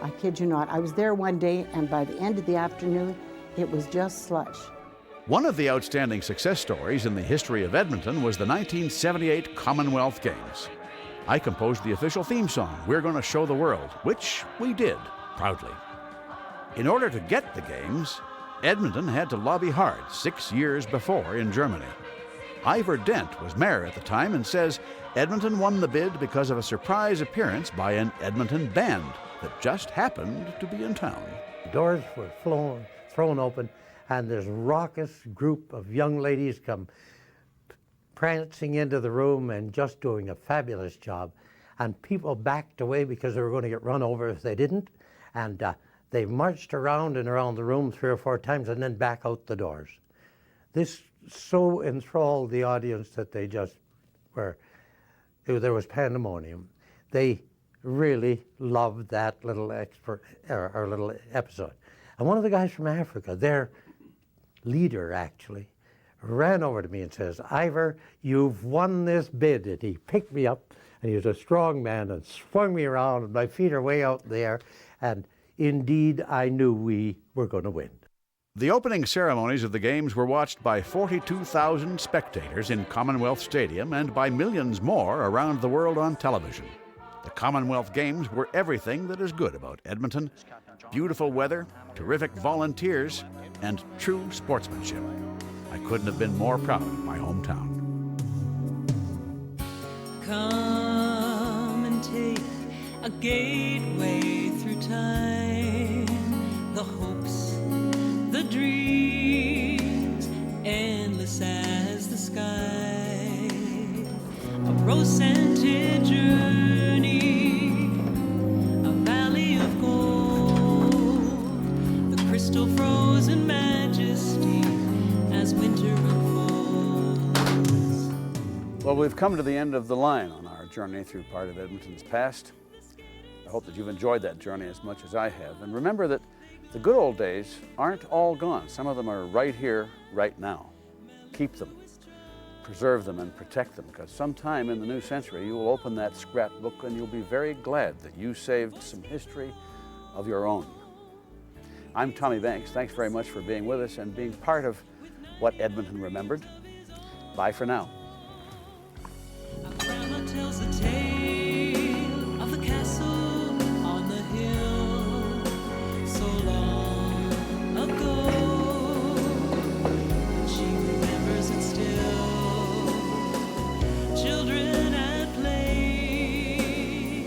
I kid you not. I was there one day, and by the end of the afternoon, it was just slush.
One of the outstanding success stories in the history of Edmonton was the 1978 Commonwealth Games. I composed the official theme song, We're Gonna Show the World, which we did, proudly. In order to get the games, Edmonton had to lobby hard 6 years before in Germany. Ivor Dent was mayor at the time and says Edmonton won the bid because of a surprise appearance by an Edmonton band that just happened to be in town.
Doors were thrown open, and this raucous group of young ladies come prancing into the room and just doing a fabulous job. And people backed away because they were going to get run over if they didn't. And they marched around and around the room 3 or 4 times and then back out the doors. This so enthralled the audience that they just were, there was pandemonium. They really loved that little little episode. And one of the guys from Africa, their leader actually, ran over to me and says, Ivor, you've won this bid. And he picked me up, and he was a strong man, and swung me around, and my feet are way out there. And indeed, I knew we were going to win.
The opening ceremonies of the games were watched by 42,000 spectators in Commonwealth Stadium and by millions more around the world on television. The Commonwealth Games were everything that is good about Edmonton. Beautiful weather, terrific volunteers, and true sportsmanship. I couldn't have been more proud of my hometown.
Come and take a gateway through time, the hopes, the dreams, endless as the sky, a rose-scented journey, a valley of gold, the crystal frozen majesty as winter unfolds.
Well, we've come to the end of the line on our journey through part of Edmonton's past. I hope that you've enjoyed that journey as much as I have. And remember that the good old days aren't all gone. Some of them are right here, right now. Keep them, preserve them, and protect them, because sometime in the new century you will open that scrapbook and you'll be very glad that you saved some history of your own. I'm Tommy Banks. Thanks very much for being with us and being part of what Edmonton remembered. Bye for now.
Grandma tells a tale of the castle on the hill so long ago. She remembers it still. Children at play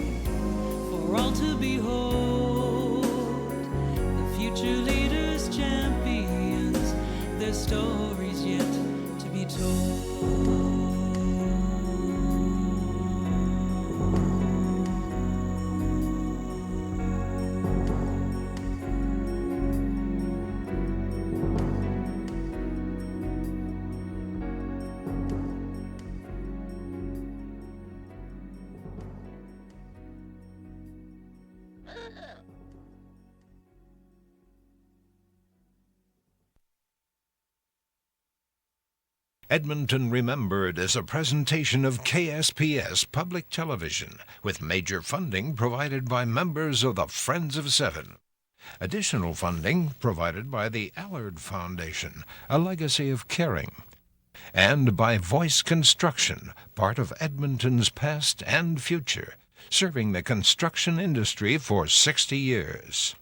for all to behold. The future leaders champion.
Edmonton Remembered is a presentation of KSPS Public Television with major funding provided by members of the Friends of Seven. Additional funding provided by the Allard Foundation, a legacy of caring, and by Voice Construction, part of Edmonton's past and future, serving the construction industry for 60 years.